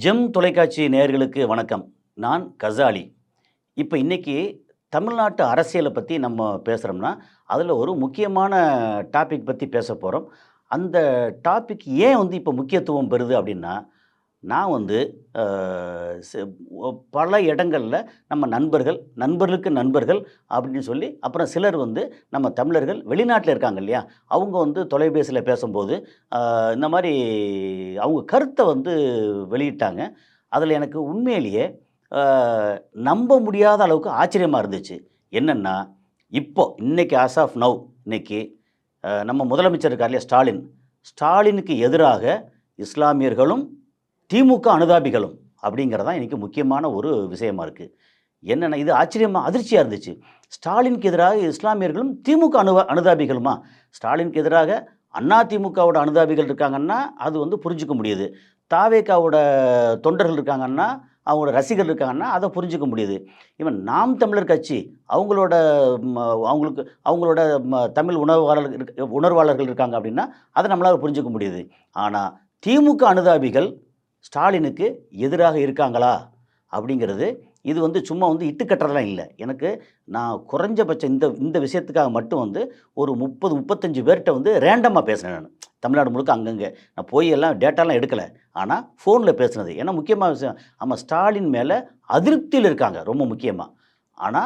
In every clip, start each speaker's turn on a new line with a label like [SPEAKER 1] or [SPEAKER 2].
[SPEAKER 1] GeM தொலைக்காட்சி நேயர்களுக்கு வணக்கம். நான் கசாலி. இப்போ இன்னைக்கு தமிழ்நாட்டு அரசியலை பற்றி நம்ம பேசுகிறோம்னா, அதில் ஒரு முக்கியமான டாபிக் பற்றி பேச போகிறோம். அந்த டாபிக் ஏன் இப்போ முக்கியத்துவம் பெறுது அப்படின்னா, நான் அ செ ஒ பல இடங்கள்ல நம்ம நண்பர்கள், நண்பர்களுக்கு நண்பர்கள் அப்படின்னு சொல்லி, அப்புறம் சிலர் நம்ம தமிழர்கள் வெளிநாட்டில இருக்காங்க இல்லையா? அவங்க தொலைபேசியில பேசும்போது, இந்த மாரி அவங்க கருத்த வெளியிட்டாங்க. அதில எனக்கு உண்மையிலேயே அ நம்ப முடியாத அளவுக்கு ஆச்சரியமா இருந்துச்சு. என்னன்னா, இன்னைக்கு ஆஸ் ஆஃப் நவ் இன்னைக்கு நம்ம முதலமைச்சர் இருக்கார் இல்லையா ஸ்டாலின். ஸ்டாலினுக்கு எதிராக இஸ்லாமியர்களும், திமுக அனுதாபிகளும் அப்படிங்கிறது தான் இன்னைக்கு முக்கியமான ஒரு விஷயமா இருக்கு. என்னன்னா இது அதிர்ச்சியா இருந்துச்சு. ஸ்டாலினுக்கு எதிராக இஸ்லாமியர்களும், திமுக அனுதாபிகளுமா? ஸ்டாலினுக்கு எதிராக அதிமுகவோட அனுதாபிகள் இருக்காங்கன்னா, அது புரிஞ்சுக்க முடியுது. தாவேகாவோட தொண்டர்கள் இருக்காங்கன்னா, அவங்களோட ரசிகர்கள் இருக்காங்கன்னா, அத புரிஞ்சுக்க முடியுது. ஈவன் நாம் தமிழர் கட்சி அவங்களோட ம அவங்களுக்கு அவங்களோட தமிழ் உணர்வாளர்கள் இருக்காங்க அப்படின்னா, அத நம்மளால புரிஞ்சுக்க முடியுது. ஆனா, திமுக அனுதாபிகள் ஸ்டாலினுக்கு எதிராக இருக்காங்களா? அப்படிங்கிறது இது சும்மா இட்டு கட்டுறதெல்லாம் இல்ல. நான் குறைஞ்சபட்சம் இந்த இந்த விஷயத்துக்காக மட்டும் ஒரு 30, 35 பேர்ட்ட ரேண்டமா பேசினேன் நானு. தமிழ்நாடு முழுக்க அங்கங்க. நான் போய் எல்லாம் டேட்டாலாம் எடுக்கல. ஆனா ஃபோன்ல பேசினது. ஏன்னா முக்கியமான விஷயம், ஆமா ஸ்டாலின் மேல அதிருப்தியில இருக்காங்க ரொம்ப முக்கியமா. ஆனா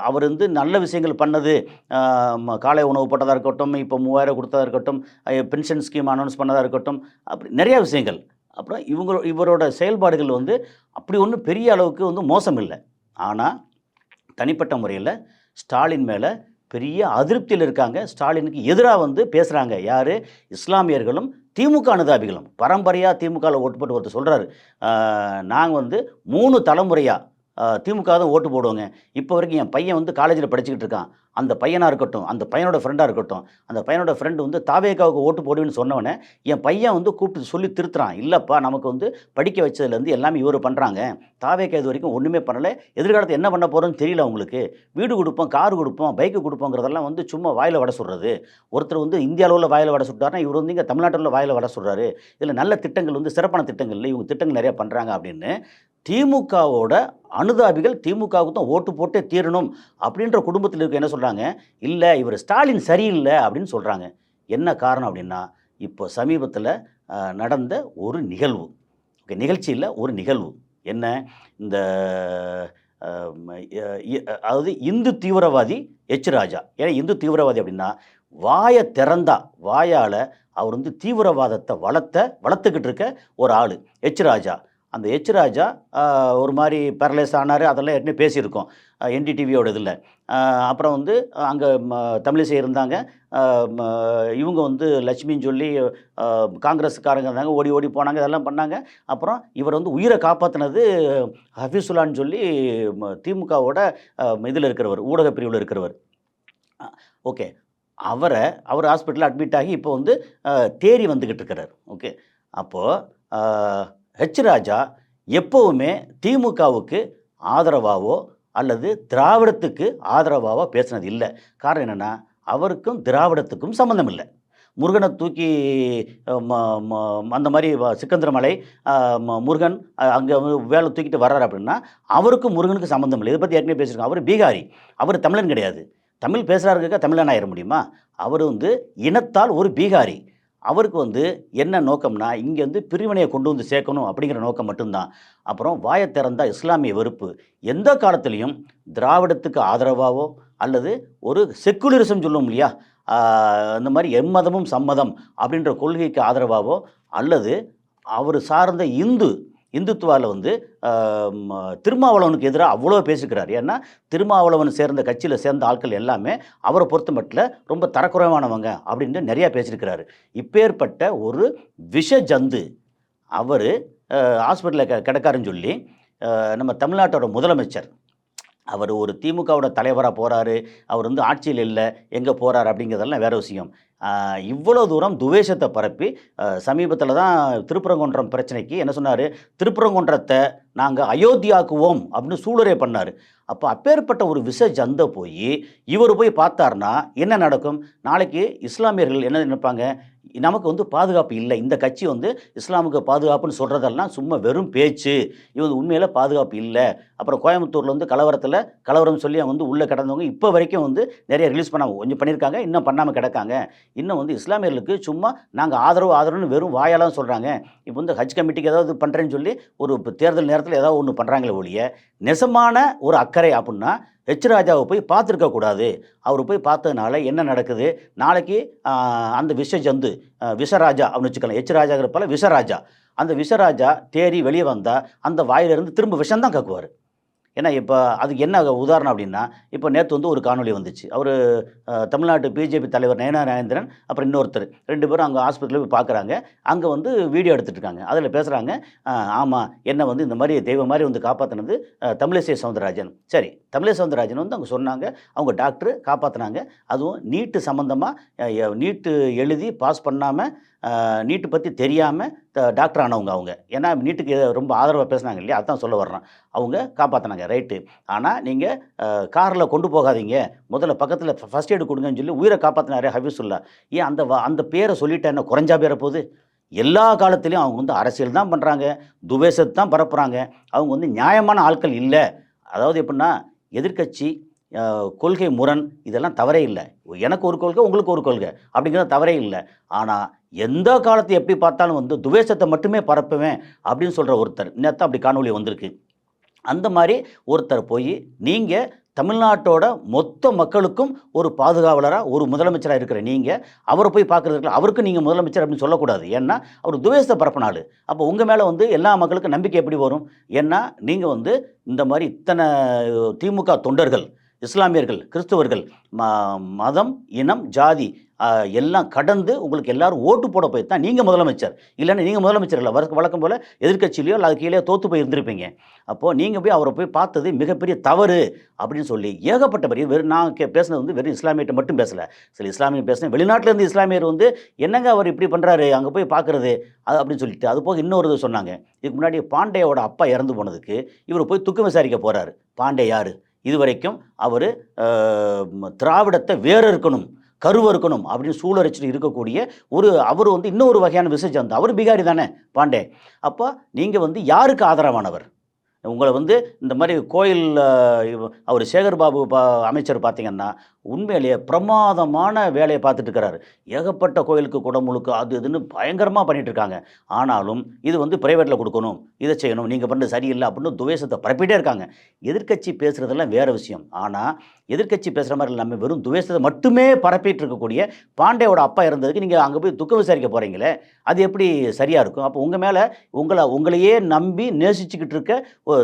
[SPEAKER 1] அவர் நல்ல விஷயங்கள் பண்ணது, அ காலை உணவு போட்டதா இருக்கட்டும், இப்போ 3000 கொடுத்ததா இருக்கட்டும், பென்ஷன் ஸ்கீம் அனௌன்ஸ் பண்ணதா இருக்கட்டும், அப்படி நிறைய விஷயங்கள். அப்புறம் இவரோட செயல்பாடுகள் அப்படி ஒண்ணும் பெரிய அளவுக்கு மோசம் இல்ல. ஆனா, தனிப்பட்ட முறையில ஸ்டாலின் மேல பெரிய அதிருப்தியில இருக்காங்க. ஸ்டாலினுக்கு எதிரா பேசுறாங்க. யாரு? இஸ்லாமியர்களும், திமுக அனுதாபிகளும். பரம்பரையா திமுகல ஓட்டு போட்டு ஒருத்தர் சொல்றாரு. நாங்க 3 தலைமுறையா திமுக தான் ஓட்டு போடுவோங்க. இப்போ வரைக்கும் என் பையன் காலேஜில படிச்சுக்கிட்டு இருக்கான். அந்த பையனா இருக்கட்டும், அந்த பையனோட ஃப்ரெண்டா இருக்கட்டும், அந்த பையனோட ஃப்ரெண்ட் தாவேகாவுக்கு ஓட்டு போடுவேன்னு சொன்னவன, என் பையன் கூப்பிட்டு சொல்லி திருத்துறான். இல்லப்பா நமக்கு படிக்க வச்சதுலேருந்து எல்லாமே இவரு பண்றாங்க. தாவேகா இதுவரைக்கும் ஒண்ணுமே பண்ணல. எதிர்காலத்துல என்ன பண்ண போறோம்னு தெரியல அவங்களுக்கு. வீடு குடுப்போம், கார் குடுப்போம், பைக் குடுப்போங்கிறதெல்லாம் சும்மா வாயில வடை சுடுறது. ஒருத்தர் இந்திய அளவுல வாயில வடை சுட்டாருன்னா, இவரு இங்க தமிழ்நாட்டுல வாயில வடை சுடுறாரு. இதுல நல்ல திட்டங்கள் சிறப்பான திட்டங்கள் இல்ல. இவங்க திட்டங்கள் நிறைய பண்றாங்க அப்படின்னு திமுகவோட அனுதாபிகள் திமுகவுக்கு தான் ஓட்டு போட்டே தீரணும் அப்படின்ற குடும்பத்தில் இருக்க என்ன சொல்றாங்க, இல்ல இவர் ஸ்டாலின் சரியில்ல அப்படின்னு சொல்றாங்க. என்ன காரணம் அப்படின்னா, இப்போ சமீபத்தில நடந்த ஒரு நிகழ்வு. ஓகே, நிகழ்ச்சி இல்ல, ஒரு நிகழ்வு. என்ன? இந்த அ ம ய இ அதாவது இந்து தீவிரவாதி எச். ராஜா. ஏன் இந்து தீவிரவாதி அப்படின்னா, வாய திறந்தா, வாயால அவர் தீவிரவாதத்த வளர்த்துக்கிட்டு இருக்க ஒரு ஆளு. எச். ராஜா. அந்த எச். ராஜா ஒரு மாரி பேரலைஸ் ஆனாரு. அதெல்லாம் ஏற்கனவே பேசியிருக்கோம். என்டிடிவியோட இதில. அப்புறம் அங்க தமிழிசை இருந்தாங்க. அ ம இவங்க லட்சுமின்னு சொல்லி காங்கிரஸ்காரங்க இருந்தாங்க. ஓடி ஓடி போனாங்க. இதெல்லாம் பண்ணாங்க. அப்புறம் இவர் உயிர காப்பாத்துனது ஹஃபீசுல்லான்னு சொல்லி திமுகவோட இதில இருக்கிறவர், ஊடகப் பிரிவுல இருக்கிறவர். அ ஓகே. அவர் ஹாஸ்பிட்டல்ல அட்மிட் ஆகி இப்போ தேறி வந்துகிட்டு இருக்கிறார். ஓகே. அப்போ அ ஹெச். ராஜா எப்பவுமே திமுகவுக்கு ஆதரவாவோ அல்லது திராவிடத்துக்கு ஆதரவாவோ பேசினது இல்ல. காரணம் என்னன்னா, அவருக்கும் திராவிடத்துக்கும் சம்மந்தம் இல்ல. முருகன தூக்கி ம ம அந்த மாரி சிக்கந்தரமலை, அ முருகன் அங்க வேல தூக்கிட்டு வர்றாரு அப்படின்னா, அவருக்கும் முருகனுக்கும் சம்மந்தம் இல்ல. இத பத்தி ஏற்கனவே பேசியிருக்கோம். அவரு பீகாரி. அவரு தமிழன் கிடையாது. தமிழ் பேசுறாருங்க தமிழனா ஆயிற முடியுமா? அவரு இனத்தால் ஒரு பீகாரி. அவருக்கு என்ன நோக்கம்னா, இங்க பிரிவினைய கொண்டு சேர்க்கணும் அப்படிங்கிற நோக்கம் மட்டும் தான். அப்புறம் வாய திறந்தா இஸ்லாமிய வெறுப்பு. எந்த காலத்திலயும் திராவிடத்துக்கு ஆதரவாவோ, அல்லது ஒரு செக்குலரிசம் சொல்லுவோம் இல்லையா? ஆ இந்த மாரி எம்மதமும் சம்மதம் அப்படின்ற கொள்கைக்கு ஆதரவாவோ, அல்லது அவரு சார்ந்த இந்துத்துவால அ ம திருமாவளவனுக்கு எதிரா அவ்வளோ பேசியிருக்கிறாரு. ஏன்னா, திருமாவளவன் சேர்ந்த கட்சியில சேர்ந்த ஆட்கள் எல்லாமே அவர பொறுத்தமட்டில ரொம்ப தரக்குறைவானவங்க அப்படின்னு நெறைய பேசியிருக்கிறாரு. இப்பேற்பட்ட ஒரு விஷ ஜந்து அவரு ஹாஸ்பிட்டல்ல கிடக்காருன்னு சொல்லி, நம்ம தமிழ்நாட்டோட முதலமைச்சர் அவர் ஒரு திமுகவோட தலைவரா போறாரு. அவர் ஆட்சியில இல்ல. எங்க போறாரு அப்படிங்கிறதெல்லாம் வேற விஷயம். இவ்வளோ தூரம் துவேஷத்த பரப்பி சமீபத்தில தான் திருப்பரங்குன்றம் பிரச்சனைக்கு என்ன சொன்னாரு? திருப்பரங்குன்றத்த நாங்க அயோத்தியாக்குவோம் அப்படின்னு சூளுரை பண்ணாரு. அப்ப அப்பேற்பட்ட ஒரு விஷ ஜந்த போயி, இவரு போய் பார்த்தார்ன்னா என்ன நடக்கும்? நாளைக்கு இஸ்லாமியர்கள் என்ன நினைப்பாங்க? நமக்கு வந்து பாதுகாப்பு இல்லை. இந்த கட்சி வந்து இஸ்லாமுக்கு பாதுகாப்புன்னு சொல்கிறதெல்லாம் சும்மா வெறும் பேச்சு. இது உண்மையில பாதுகாப்பு இல்ல. அப்புறம் கோயம்புத்தூர்ல வந்து கலவரம் சொல்லி அவங்க வந்து உள்ள கிடந்தவங்க இப்போ வரைக்கும் வந்து நிறைய ரிலீஸ் பண்ணாம கொஞ்சம் பண்ணியிருக்காங்க. இன்னும் பண்ணாம கிடக்காங்க. இன்னும் வந்து இஸ்லாமியர்களுக்கு சும்மா நாங்க ஆதரவுன்னு வெறும் வாயால சொல்றாங்க. இப்போ வந்து ஹஜ் கமிட்டிக்கு ஏதாவது பண்றேன்னு சொல்லி ஒரு தேர்தல் நேரத்தில ஏதாவது ஒண்ணு பண்றாங்களே ஒழிய, நெசமான ஒரு அக்கறை அப்புட்ன்னா ராஜாவை போய் பார்த்துருக்க கூடாது. அவரு போய் பார்த்ததுனால என்ன நடக்குது? நாளைக்கு அந்த விஷஜந்து விஷராஜா அப்படின்னு வச்சுக்கலாம். ராஜாங்கிற போல விஷராஜா. அந்த விஷராஜா தேறி வெளிய வந்தா, அந்த வாயிலிருந்து திரும்ப விஷம் தான் கக்குவாரு. ஏன்னா, இப்ப அதுக்கு என்ன உதாரணம் அப்டின்னா, இப்ப நேத்து வந்து ஒரு காணொளி வந்துச்சு. அவரு தமிழ்நாட்டு பிஜேபி தலைவர் நயனா நாகேந்திரன், அப்புறம் இன்னொருத்தர் 2 பேரும் அங்க ஆஸ்பத்திரியில போய் பார்க்குறாங்க. அங்க வந்து வீடியோ எடுத்துட்டு இருக்காங்க. அதில பேசுறாங்க, ஆமா, என்ன வந்து இந்த மாரி தெய்வம் மாரி வந்து காப்பாத்துனது தமிழிசை சவுந்தரராஜன். சரி, தமிழிசை சவுந்தரராஜன் வந்து அங்க சொன்னாங்க. அவங்க டாக்டர் காப்பாத்துனாங்க. அதுவும் நீட்டு சம்மந்தமா நீட்டு எழுதி பாஸ் பண்ணாம, நீட்டு பத்தி தெரியாம டாக்டர் ஆனவங்க அவங்க. ஏன்னா நீட்டுக்கு ரொம்ப ஆதரவா பேசுனாங்க இல்லையா? அதான் சொல்ல வர்றேன். அவங்க காப்பாத்துனாங்க. ரைட்டு. ஆனா நீங்க கார்ல கொண்டு போகாதீங்க. முதல்ல பக்கத்துல ஃபர்ஸ்ட் எய்ட் குடுங்கன்னு சொல்லி உயிர காப்பாத்துனாரே ஹபீசுல்லா. ஏன் அந்த பேர சொல்லிட்டா என்ன குறைஞ்சா போயிற போது? எல்லா காலத்திலயும் அவங்க வந்து அரசியல் தான் பண்றாங்க. துவேஷத்த தான் பரப்புறாங்க. அவங்க வந்து நியாயமான ஆட்கள் இல்ல. அதாவது எப்புட்ன்னா, எதிர்க்கட்சி, கொள்கை முரண் இதெல்லாம் தவறே இல்ல. எனக்கு ஒரு கொள்கை, உங்களுக்கு ஒரு கொள்கை. அப்படிங்கிறது தவறே இல்ல. ஆனா, எந்த காலத்த எப்படி பார்த்தாலும் வந்து துவேஷத்த மட்டுமே பரப்புவேன் அப்படின்னு சொல்ற ஒருத்தர். நேத்து அப்படி காணொளி வந்திருக்கு. அந்த மாரி ஒருத்தர் போயி, நீங்க தமிழ்நாட்டோட மொத்த மக்களுக்கும் ஒரு பாதுகாவலரா, ஒரு முதலமைச்சரா இருக்கிற நீங்க, அவர போய் பார்க்கறதுக்கு அவருக்கும் நீங்க முதலமைச்சர் அப்படின்னு சொல்லக்கூடாது. ஏன்னா, அவரு துவேஷத்த பரப்புன ஆளு. அப்போ உங்க மேல வந்து எல்லா மக்களுக்கும் நம்பிக்கை எப்படி வரும்? ஏன்னா, நீங்க வந்து இந்த மாரி இத்தன திமுக தொண்டர்கள், இஸ்லாமியர்கள், கிறிஸ்தவர்கள், ம மதம், இனம், ஜாதி எல்லாம் கடந்து உங்களுக்கு எல்லாரும் ஓட்டு போட போய் தான் நீங்க முதலமைச்சர். இல்லன்னா நீங்க முதலமைச்சர் இல்ல. வழக்கம் போல எதிர்க்கட்சியிலயோ அல்ல அதுக்கு கீழயோ தோத்து போய் இருந்திருப்பீங்க. அப்போ நீங்க போய் அவர போய் பார்த்தது மிகப்பெரிய தவறு அப்படின்னு சொல்லி ஏகப்பட்ட பேர் வெறும் நான் பேசினது வந்து வெறும் இஸ்லாமியர்ட்ட மட்டும் பேசல. சில இஸ்லாமியர் பேசினேன். வெளிநாட்டுல இருந்து இஸ்லாமியர் வந்து என்னங்க அவர் இப்படி பண்றாரு? அங்க போய் பார்க்கறது அப்படின்னு சொல்லிட்டு அது போக இன்னொரு இது சொன்னாங்க. இதுக்கு முன்னாடி பாண்டேயோட அப்பா இறந்து போனதுக்கு இவரு போய் துக்கம் விசாரிக்க போறாரு. பாண்டே யாரு? இதுவரைக்கும் அவரு திராவிடத்த வேற இருக்கணும், கருவறுக்கணும் அப்படின்னு சூழரிச்சுட்டு இருக்கக்கூடிய அவரு வந்து இன்னொரு வகையான விசஜந்து. அவரு பிகாரி தானே பாண்டே. அப்ப நீங்க வந்து யாருக்கு ஆதரவானவர்? உங்கள வந்து இந்த மாரி கோயில் அவரு சேகர் பாபு அமைச்சர் பார்த்தீங்கன்னா, உண்மையிலேயே பிரமாதமான வேலைய பார்த்துட்டு இருக்கிறாரு. ஏகப்பட்ட கோயிலுக்கு குடமுழுக்கு அது இதுன்னு பயங்கரமா பண்ணிட்டு இருக்காங்க. ஆனாலும் இது வந்து பிரைவேட்ல குடுக்கணும், இத செய்யணும், நீங்க பண்றது சரியில்ல அப்படின்னு துவேஷத்த பரப்பிட்டே இருக்காங்க. எதிர்க்கட்சி பேசுறதெல்லாம் வேற விஷயம். ஆனா, எதிர்க்கட்சி பேசுற மாரி இல்லாம வெறும் துவேஷத்த மட்டுமே பரப்பிட்டு இருக்கக்கூடிய பாண்டேவோட அப்பா இறந்ததுக்கு நீங்க அங்க போய் துக்கம் விசாரிக்க போறீங்களே, அது எப்படி சரியா இருக்கும்? அப்போ உங்க மேல உங்களையே நம்பி நேசிச்சுக்கிட்டு இருக்க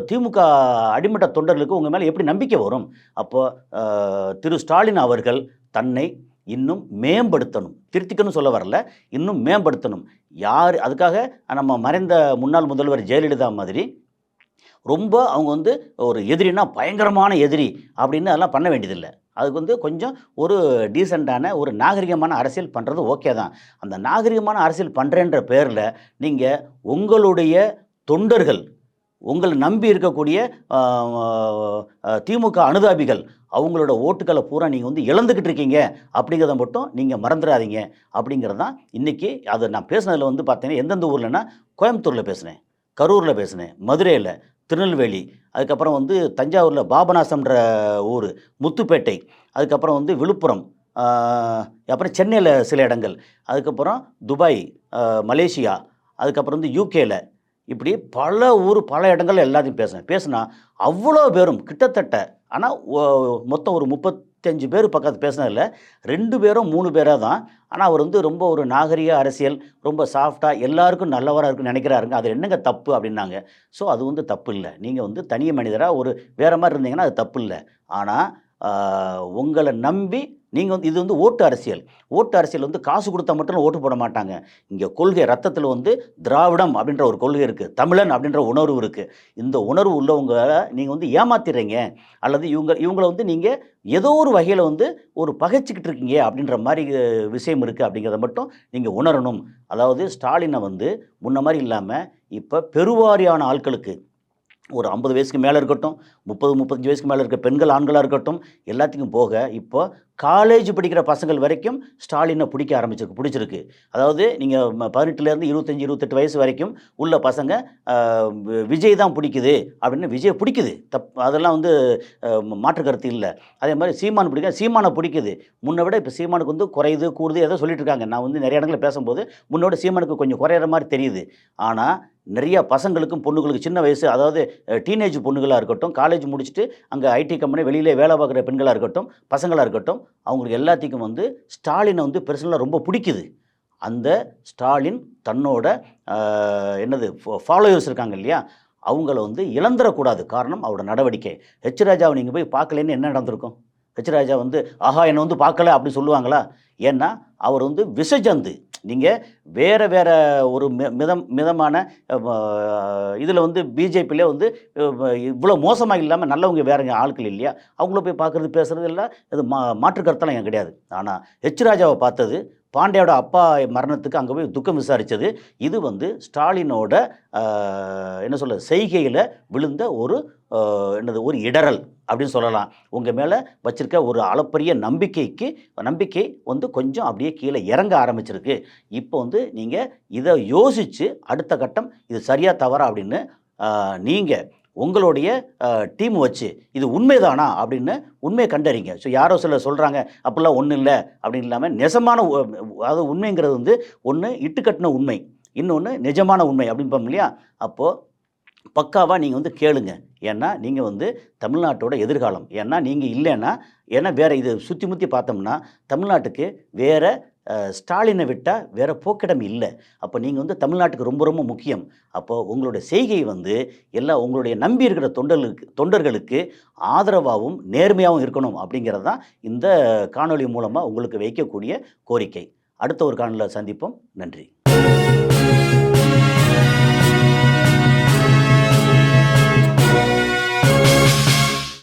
[SPEAKER 1] திமுக அடிமட்ட தொண்டர்களுக்கு உங்க மேல எப்படி நம்பிக்கை வரும்? அப்போ திரு ஸ்டாலின் அவர்கள் தன்னை இன்னும் மேம்படுத்தணும். திருத்திக்கணும்னு சொல்ல வரல. இன்னும் மேம்படுத்தணும். அதுக்காக நம்ம மறைந்த முன்னாள் முதல்வர் ஜெயலலிதா மாதிரி ரொம்ப அவங்க வந்து ஒரு எதிரின்னா பயங்கரமான எதிரி அப்படின்னு அதெல்லாம் பண்ண வேண்டியதில்ல. அதுக்கு வந்து கொஞ்சம் ஒரு டீசென்ட்டான ஒரு நாகரிகமான அரசியல் பண்ணுறது ஓகே தான். அந்த நாகரிகமான அரசியல் பண்ணுறேன்ற பேரில் நீங்கள் உங்களுடைய தொண்டர்கள், உங்கள நம்பி இருக்கக்கூடிய திமுக அனுதாபிகள், அவங்களோட ஓட்டுக்களை பூரா நீங்கள் வந்து இழந்துக்கிட்டு இருக்கீங்க அப்படிங்கிறத மட்டும் நீங்கள் மறந்துடாதீங்க. அப்படிங்கிறது தான் இன்றைக்கி அதை நான் பேசுனதில் வந்து பார்த்தீங்கன்னா எந்தெந்த ஊர்லன்னா, கோயம்புத்தூரில் பேசினேன், கரூரில் பேசினேன், மதுரையில், திருநெல்வேலி, அதுக்கப்புறம் வந்து தஞ்சாவூரில் பாபநாசம்ன்ற ஊர், முத்துப்பேட்டை, அதுக்கப்புறம் வந்து விழுப்புரம், அப்புறம் சென்னையில் சில இடங்கள், அதுக்கப்புறம் துபாய், மலேசியா, அதுக்கப்புறம் வந்து யூகேல, இப்படி பல ஊர் பல இடங்கள்ல எல்லாத்தையும் பேசினா அவ்வளோ பேரும் கிட்டத்தட்ட ஆனால் மொத்தம் ஒரு 35 பேர் பக்கத்து பேசினதில்ல 2 பேரோ 3 பேரோ தான். ஆனால் அவர் வந்து ரொம்ப ஒரு நாகரிக அரசியல் ரொம்ப சாஃப்டாக எல்லாருக்கும் நல்லவராக இருக்குன்னு நினைக்கிறாருங்க. அது என்னங்க தப்பு அப்படின்னாங்க. ஸோ அது வந்து தப்பு இல்லை. நீங்கள் வந்து தனி மனிதராக ஒரு வேறு மாதிரி இருந்தீங்கன்னா அது தப்பு இல்லை. ஆனால் உங்களை நம்பி நீங்கள் வந்து இது வந்து ஓட்டு அரசியல். ஓட்டு அரசியல் வந்து காசு கொடுத்தா மட்டும் ஓட்டு போட மாட்டாங்க. இங்கே கொள்கை ரத்தத்தில் வந்து திராவிடம் அப்படின்ற ஒரு கொள்கை இருக்குது, தமிழன் அப்படின்ற உணர்வு இருக்குது. இந்த உணர்வு உள்ளவங்களை நீங்கள் வந்து ஏமாத்திடுறீங்க, அல்லது இவங்களை வந்து நீங்கள் ஏதோ ஒரு வகையில் வந்து ஒரு பகைச்சிக்கிட்டு இருக்கீங்க அப்படின்ற மாதிரி விஷயம் இருக்குது. அப்படிங்கிறத மட்டும் நீங்கள் உணரணும். அதாவது ஸ்டாலினை வந்து முன்ன மாதிரி இல்லாமல் இப்போ பெருவாரியான ஆட்களுக்கு ஒரு 50 வயசுக்கு மேலே இருக்கட்டும், 30, 35 வயசுக்கு மேலே இருக்க பெண்கள், ஆண்களாக இருக்கட்டும், எல்லாத்துக்கும் போக இப்போ காலேஜ் படிக்கிற பசங்கள் வரைக்கும் ஸ்டாலினை பிடிச்சிருக்கு. அதாவது நீங்கள் 18லேருந்து 25, 28 வயசு வரைக்கும் உள்ள பசங்க விஜய் தான் பிடிக்குது அப்படின்னு விஜய் பிடிக்குது. அதெல்லாம் வந்து மாற்று கருத்து இல்லை. அதே மாதிரி சீமானை பிடிக்குது. முன்னை விட இப்போ சீமானுக்கு வந்து குறையுது கூடுது ஏதோ சொல்லிட்டு இருக்காங்க. நான் வந்து நிறைய இடங்களில் பேசும்போது முன்னோட சீமானுக்கு கொஞ்சம் குறையிற மாதிரி தெரியுது. ஆனால் நிறையா பசங்களுக்கும் பொண்ணுங்களுக்கு சின்ன வயசு, அதாவது டீனேஜ் பொண்ணுகளாக இருக்கட்டும், காலேஜ் முடிச்சுட்டு அங்கே ஐடி கம்பெனி வெளியிலே வேலை பார்க்குற பெண்களாக இருக்கட்டும், பசங்களாக இருக்கட்டும், அவங்களுக்கு எல்லாத்துக்கும் வந்து ஸ்டாலினை வந்து பெர்சனலாக ரொம்ப பிடிக்குது. அந்த ஸ்டாலின் தன்னோட ஃபாலோவர்ஸ் இருக்காங்க இல்லையா, அவங்கள வந்து இழந்துடக்கூடாது. காரணம் அவரோட நடவடிக்கை. ஹெச் ராஜாவை நீங்கள் போய் பார்க்கலன்னு என்ன நடந்திருக்கும்? ஹெச் ராஜா வந்து ஆஹா என்னை வந்து பார்க்கல அப்படி சொல்லுவாங்களா? ஏன்னா அவர் வந்து விஷஜந்து. நீங்கள் வேறு ஒரு மிதமான இதில் வந்து பிஜேபியில் வந்து இவ்வளோ மோசமாக இல்லாமல் நல்லவங்க வேறு ஆட்கள் இல்லையா, அவங்கள போய் பார்க்குறது பேசுகிறது இல்லை. இது மாற்று கருத்தெல்லாம் என் கிடையாது. ஆனால் ஹெச் ராஜாவை பார்த்தது, பாண்டியோட அப்பா மரணத்துக்கு அங்கே போய் துக்கம் விசாரித்தது, இது வந்து ஸ்டாலினோட செய்கையில் விழுந்த ஒரு இடறல் அப்படின்னு சொல்லலாம். உங்கள் மேலே வச்சுருக்க ஒரு அளப்பரிய நம்பிக்கை வந்து கொஞ்சம் அப்படியே கீழே இறங்க ஆரம்பிச்சிருக்கு. இப்போ வந்து நீங்கள் இதை யோசித்து அடுத்த கட்டம் இது சரியாக தவறா அப்படின்னு நீங்கள் உங்களுடைய டீம் வச்சு இது உண்மைதானா அப்படின்னு உண்மையை கண்டறிங்க. ஸோ யாரோ சிலர் சொல்கிறாங்க அப்படிலாம் ஒன்றும் இல்லை அப்படின்னு இல்லாமல் நெசமான, அதாவது உண்மைங்கிறது வந்து ஒன்று இட்டுக்கட்டின உண்மை, இன்னொன்று நிஜமான உண்மை அப்படின்போம் இல்லையா. அப்போது பக்காவாக நீங்கள் வந்து கேளுங்க. ஏன்னா நீங்கள் வந்து தமிழ்நாட்டோட எதிர்காலம். ஏன்னா நீங்கள் இல்லைன்னா, ஏன்னா வேறு இது சுற்றி முற்றி பார்த்தோம்னா தமிழ்நாட்டுக்கு வேறு ஸ்டாலினை விட்டால் வேறு போக்கிடம் இல்லை. அப்போ நீங்கள் வந்து தமிழ்நாட்டுக்கு ரொம்ப ரொம்ப முக்கியம். அப்போது உங்களுடைய செய்கை வந்து உங்களுடைய நம்பி இருக்கிற தொண்டர்களுக்கு ஆதரவாகவும் நேர்மையாகவும் இருக்கணும் அப்படிங்கிறது தான் இந்த காணொளி மூலமாக உங்களுக்கு வைக்கக்கூடிய கோரிக்கை. அடுத்த ஒரு காணொளியில் சந்திப்போம். நன்றி.